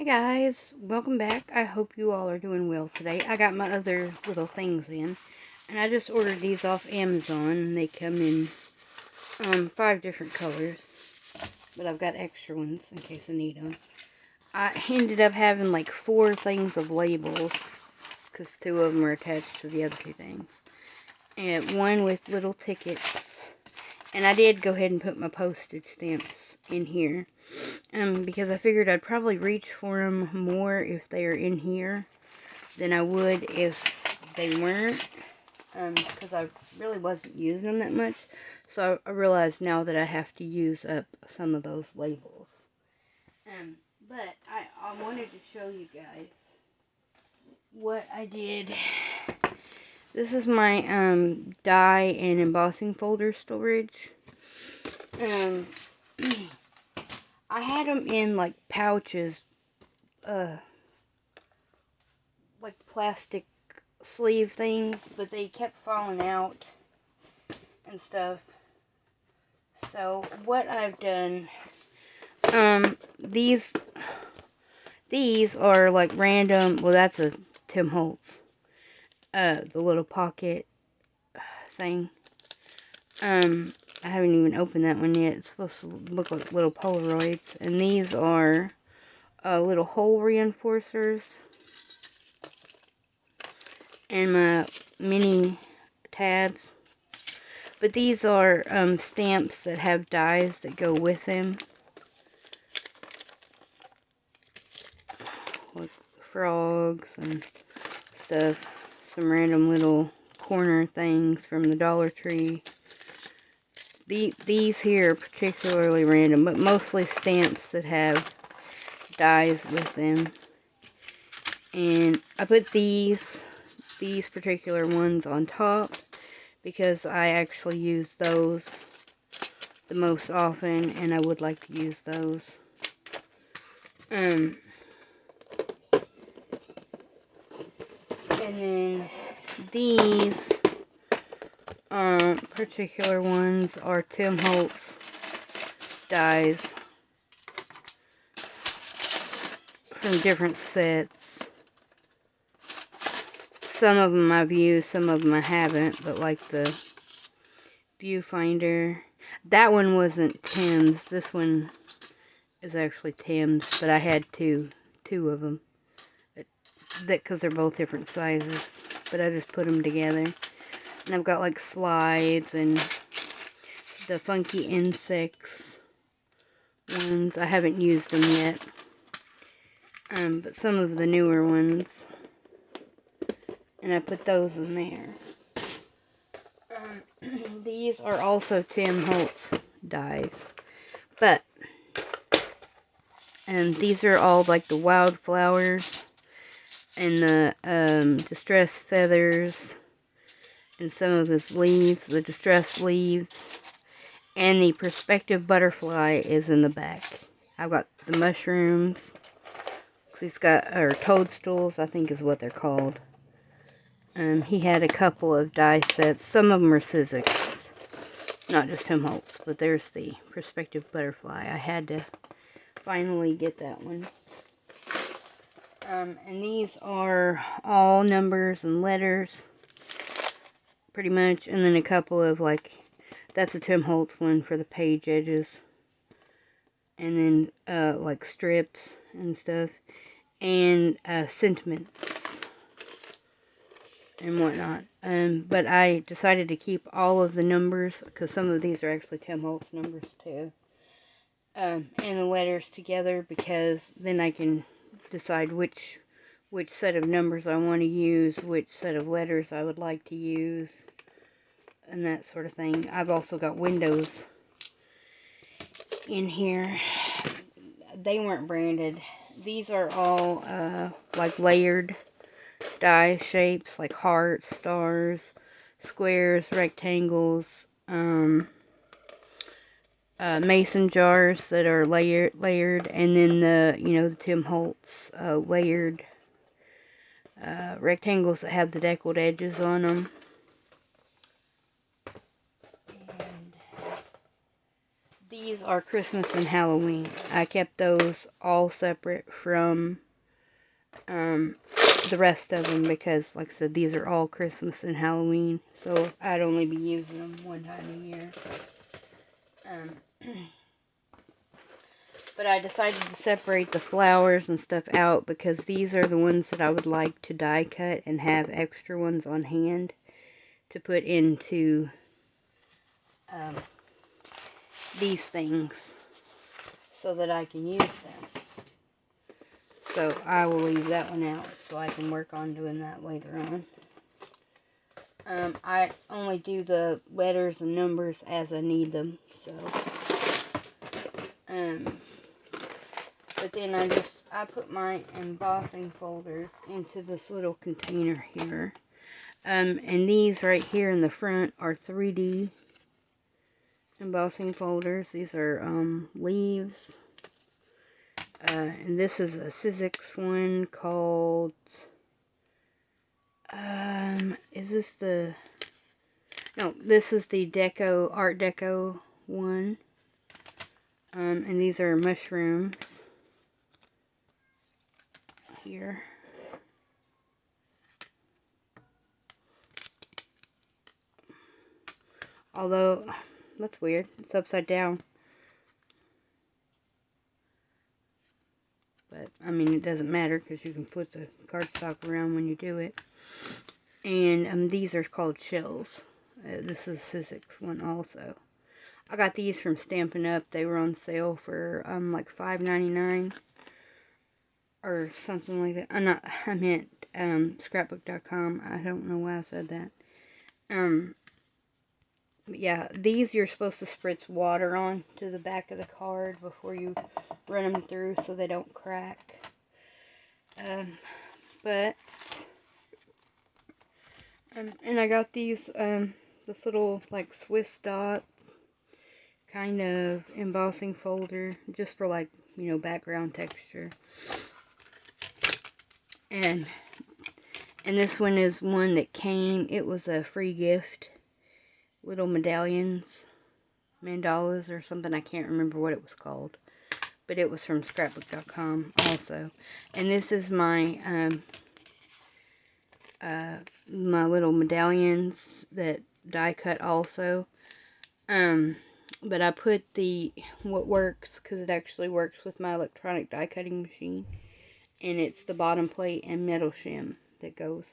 Hey guys, welcome back. I hope you all are doing well today. I got my other little things in, and I just ordered these off Amazon, and they come in 5 different colors, but I've got extra ones in case I need them. I ended up having like 4 things of labels, because 2 of them are attached to the other 2 things, and one with little tickets, and I did go ahead and put my postage stamps in here. Because I figured I'd probably reach for them more if they are in here than I would if they weren't, because I really wasn't using them that much. So I realize now that I have to use up some of those labels. But I wanted to show you guys what I did. This is my die and embossing folder storage. I had them in like pouches, like plastic sleeve things, but they kept falling out and stuff. So what I've done, these are like random. Well, that's a Tim Holtz, the little pocket thing. I haven't even opened that one yet. It's supposed to look like little Polaroids, and these are little hole reinforcers. And my mini tabs. But these are stamps that have dies that go with them. Like frogs and stuff. Some random little corner things from the Dollar Tree. These here are particularly random, but mostly stamps that have dies with them. And I put these particular ones on top because I actually use those the most often, and I would like to use those. And then these particular ones are Tim Holtz dies from different sets. Some of them I've used, some of them I haven't, but like the viewfinder, that one wasn't Tim's. This one is actually Tim's, but I had two of them, because they're both different sizes, but I just put them together. And I've got like slides and the funky insects ones. I haven't used them yet, but some of the newer ones, and I put those in there. These are also Tim Holtz dies, but these are all like the wildflowers and the distressed feathers and some of his leaves, the distressed leaves, and the perspective butterfly is in the back. I've got the mushrooms. He's got, or toadstools, I think is what they're called. He had a couple of die sets. Some of them are Sizzix, not just Tim Holtz, but there's the perspective butterfly. I had to finally get that one. And these are all numbers and letters, pretty much, and then a couple of, like, that's a Tim Holtz one for the page edges, and then like strips and stuff, and sentiments and whatnot. But I decided to keep all of the numbers, because some of these are actually Tim Holtz numbers too, and the letters together, because then I can decide which set of numbers I want to use, which set of letters I would like to use, and that sort of thing. I've also got windows in here. They weren't branded. These are all like layered die shapes, like hearts, stars, squares, rectangles, mason jars that are layered, and then the Tim Holtz layered rectangles that have the deckled edges on them. And These are Christmas and Halloween. I kept those all separate from the rest of them because, like I said, these are all Christmas and Halloween. So I'd only be using them one time a year. But I decided to separate the flowers and stuff out because these are the ones that I would like to die cut and have extra ones on hand to put into these things so that I can use them. So I will leave that one out so I can work on doing that later on. I only do the letters and numbers as I need them, so but then I put my embossing folders into this little container here. And these right here in the front are 3D embossing folders. These are leaves. And this is a Sizzix one called is this the this is the Art Deco one. And these are mushrooms here. Although, that's weird. It's upside down. But, I mean, it doesn't matter because you can flip the cardstock around when you do it. And these are called shells. This is a Sizzix one also. I got these from Stampin' Up. They were on sale for like $5.99 or something like that. I meant scrapbook.com. I don't know why I said that. But yeah, these you're supposed to spritz water on to the back of the card before you run them through so they don't crack. And I got these this little like Swiss dot kind of embossing folder just for like, you know, background texture. And this one is one that came, it was a free gift. Little medallions, mandalas or something, I can't remember what it was called. But it was from scrapbook.com also. And this is my my little medallions that die cut also. But I put what works, because it actually works with my electronic die cutting machine. And it's the bottom plate and metal shim that goes.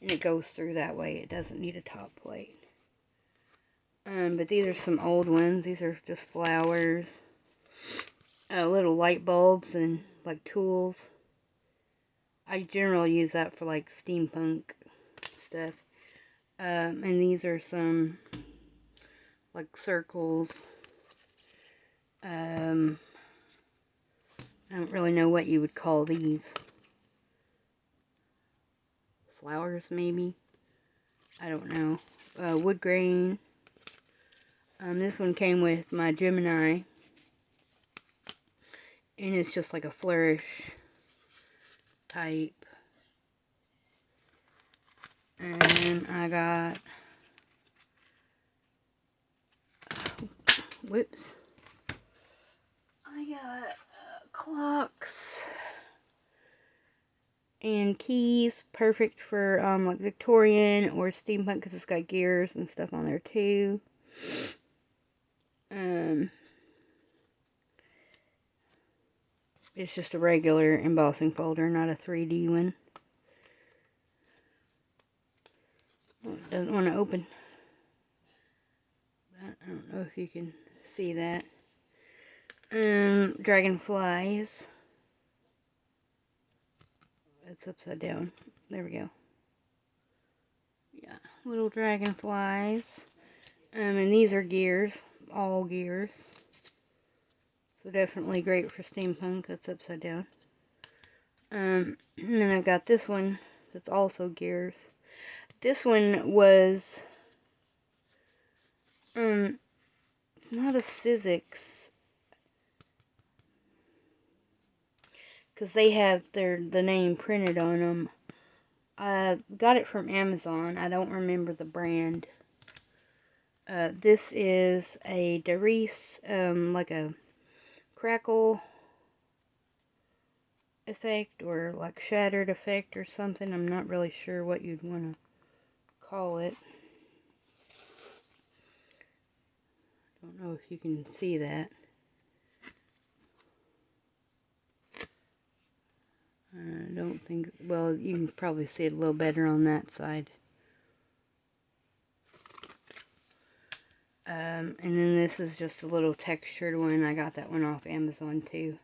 And it goes through that way. It doesn't need a top plate. But these are some old ones. These are just flowers. Little light bulbs and like tools. I generally use that for like steampunk stuff. And these are some like circles. I don't really know what you would call these. Flowers maybe? I don't know. Wood grain. This one came with my Gemini. And it's just like a flourish type. And I got, whoops. I got clocks and keys, perfect for like Victorian or steampunk because it's got gears and stuff on there too. It's just a regular embossing folder, not a 3D one. Oh, it doesn't want to open. I don't know if you can see that. Dragonflies. It's upside down. There we go. Yeah, little dragonflies. And these are gears, all gears. So definitely great for steampunk. That's upside down. And then I've got this one that's also gears. This one was, it's not a Sizzix, because they have the name printed on them. I got it from Amazon. I don't remember the brand. This is a Darice, like a crackle effect or like shattered effect or something. I'm not really sure what you'd want to call it. Don't know if you can see that. I don't think, well, you can probably see it a little better on that side. And then this is just a little textured one. I got that one off Amazon too.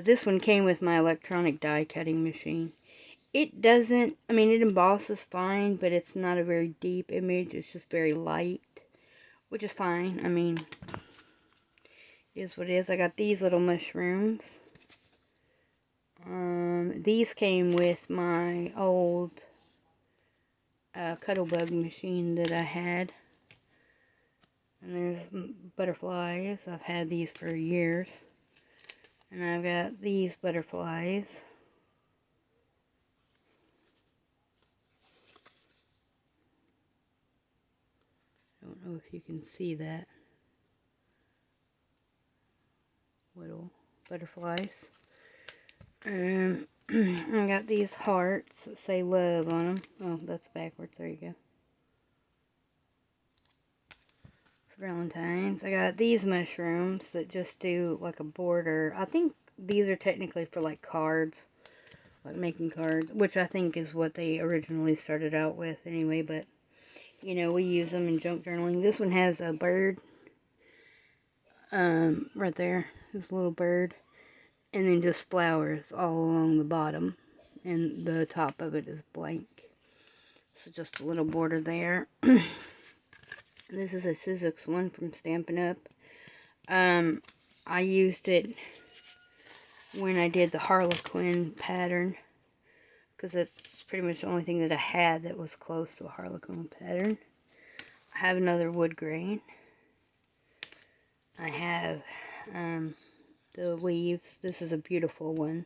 This one came with my electronic die cutting machine. It doesn't, I mean, it embosses fine, but it's not a very deep image. It's just very light, which is fine. I mean, it is what it is. I got these little mushrooms. These came with my old Cuttlebug machine that I had. And there's butterflies. I've had these for years. And I've got these butterflies. I don't know if you can see that. Little butterflies. I got these hearts that say love on them. Oh, that's backwards. There you go. For Valentine's. I got these mushrooms that just do like a border. I think these are technically for like cards. Like making cards. Which I think is what they originally started out with anyway. But, you know, we use them in junk journaling. This one has a bird. Right there. This little bird. And then just flowers all along the bottom. And the top of it is blank. So just a little border there. This is a Sizzix one from Stampin' Up. I used it when I did the Harlequin pattern. Because that's pretty much the only thing that I had that was close to a Harlequin pattern. I have another wood grain. I have the leaves. This is a beautiful one.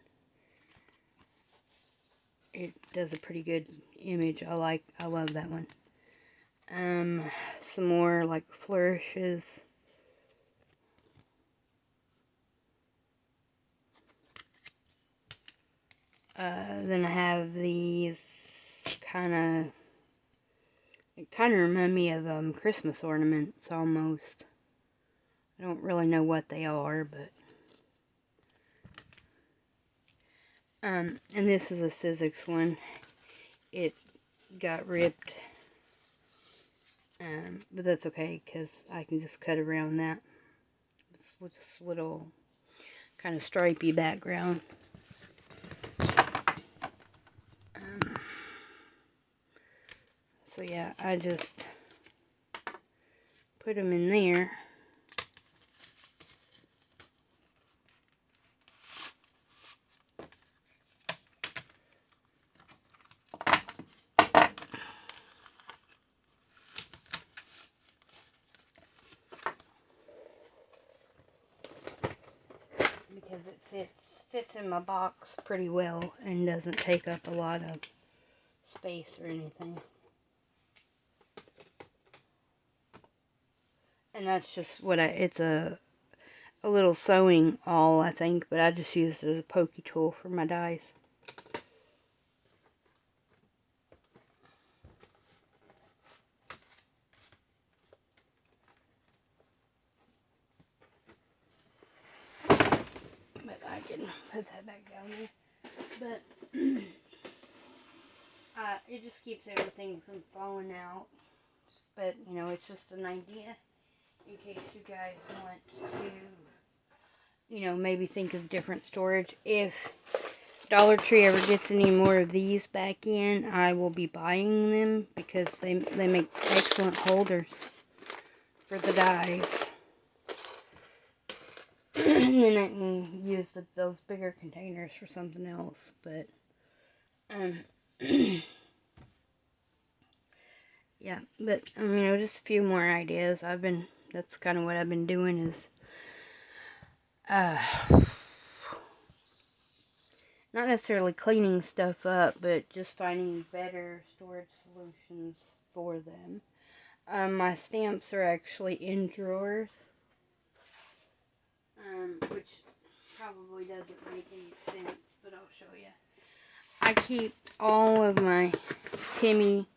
It does a pretty good image. I love that one. Some more like flourishes. Then I have these it kind of remind me of Christmas ornaments almost. I don't really know what they are, but and this is a Sizzix one. It got ripped, but that's okay because I can just cut around that. It's just a little kind of stripy background. So yeah, I just put them in there. Because it fits in my box pretty well and doesn't take up a lot of space or anything. And that's just what it's a little sewing awl, I think, but I just use it as a pokey tool for my dies. But I can put that back down there. But it just keeps everything from falling out. But, you know, it's just an idea in case you guys want to, you know, maybe think of different storage. If Dollar Tree ever gets any more of these back in, I will be buying them because they make excellent holders for the dies. And then I can use those bigger containers for something else. But, yeah, but, you know, just a few more ideas. That's kind of what I've been doing is, not necessarily cleaning stuff up, but just finding better storage solutions for them. My stamps are actually in drawers, which probably doesn't make any sense, but I'll show you. I keep all of my Timmy,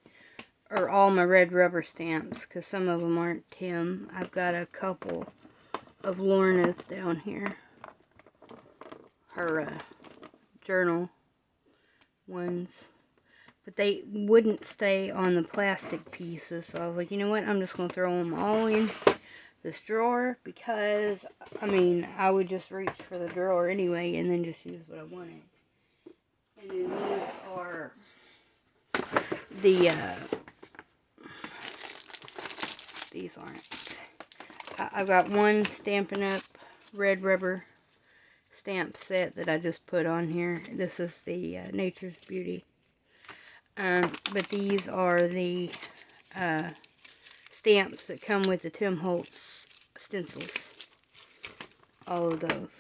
or all my red rubber stamps, because some of them aren't Tim. I've got a couple of Lorna's down here. Her journal ones. But they wouldn't stay on the plastic pieces, so I was like, you know what, I'm just going to throw them all in this drawer, because, I mean, I would just reach for the drawer anyway, and then just use what I wanted. And then these are the, these aren't. I've got one Stampin' Up! Red rubber stamp set that I just put on here. This is the Nature's Beauty. But these are the stamps that come with the Tim Holtz stencils. All of those.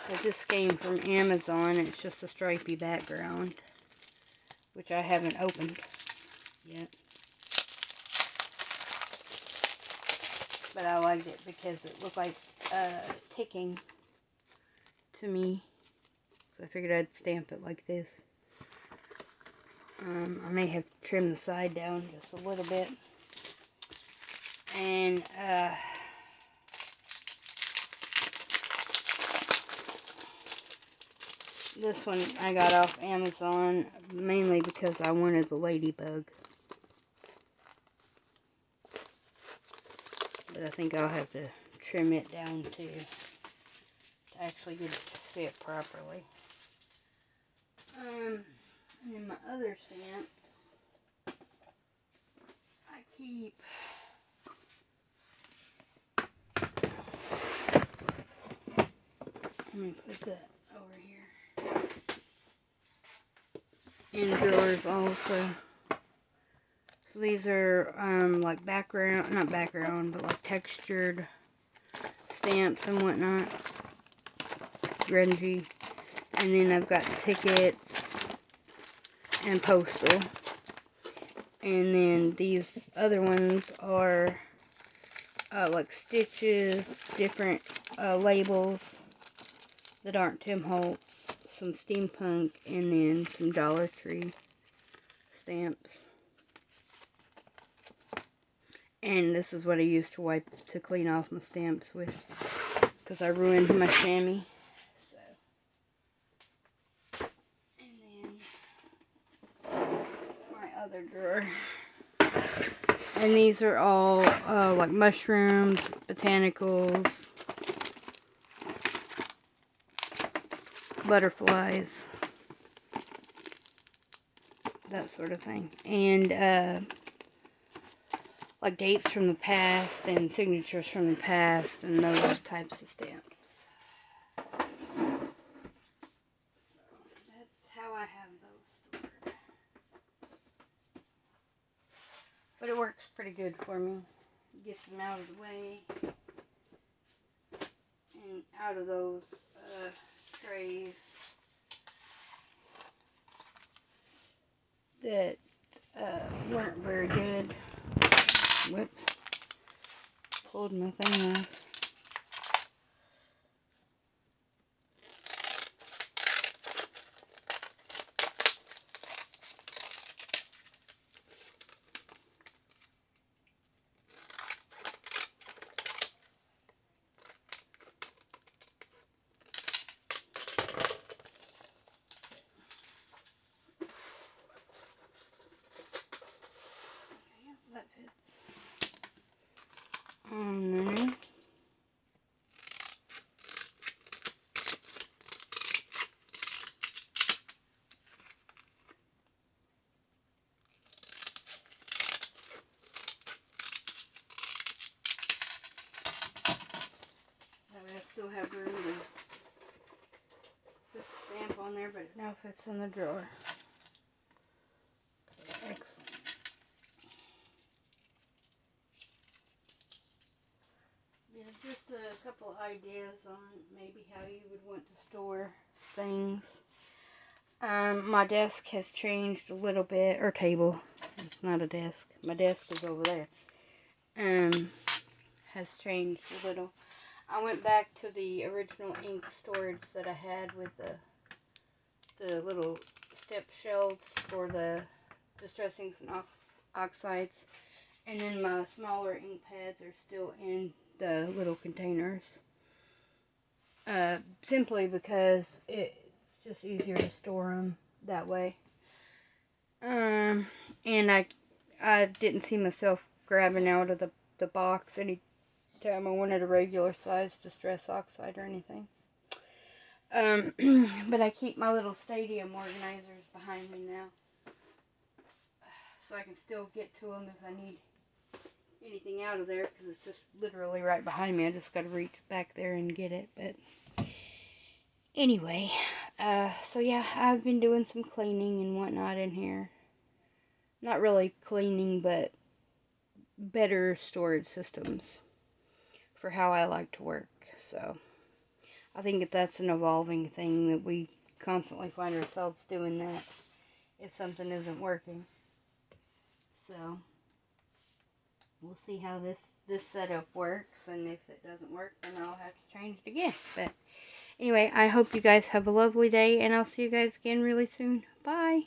But this came from Amazon. It's just a stripy background, which I haven't opened yet. But I liked it because it looked like ticking to me. So I figured I'd stamp it like this. I may have trimmed the side down just a little bit. And this one I got off Amazon mainly because I wanted the ladybug. But I think I'll have to trim it down to actually get it to fit properly. And then my other stamps, I keep let me put that over here. In drawers also. So these are like background, not background, but like textured stamps and whatnot. Grungy. And then I've got tickets and postal. And then these other ones are like stitches, different labels that aren't Tim Holtz, some steampunk, and then some Dollar Tree stamps. And this is what I use to clean off my stamps with, because I ruined my chamois. So, and then my other drawer. And these are all like mushrooms, botanicals, butterflies, that sort of thing. And like dates from the past and signatures from the past and those types of stamps. So that's how I have those stored. But it works pretty good for me. It gets them out of the way and out of those trays that weren't very good. Whoops. Pulled my thing off. That fits. And then I still have room to put the stamp on there, but it now fits in the drawer. Okay, excellent. Yeah, just a couple ideas on maybe how you would want to store things. My desk has changed a little bit, or table. It's not a desk. My desk is over there. Has changed a little. I went back to the original ink storage that I had with the little step shelves for the distressings and oxides. And then my smaller ink pads are still in the little containers. Simply because it's just easier to store them that way. And I didn't see myself grabbing out of the box any time I wanted a regular size distress oxide or anything. But I keep my little stadium organizers behind me now, so I can still get to them if I need anything out of there, because it's just literally right behind me. I just got to reach back there and get it. But anyway, so yeah, I've been doing some cleaning and whatnot in here. Not really cleaning, but better storage systems for how I like to work. So I think that's an evolving thing, that we constantly find ourselves doing that if something isn't working. So we'll see how this setup works, and if it doesn't work, then I'll have to change it again. But anyway, I hope you guys have a lovely day, and I'll see you guys again really soon. Bye!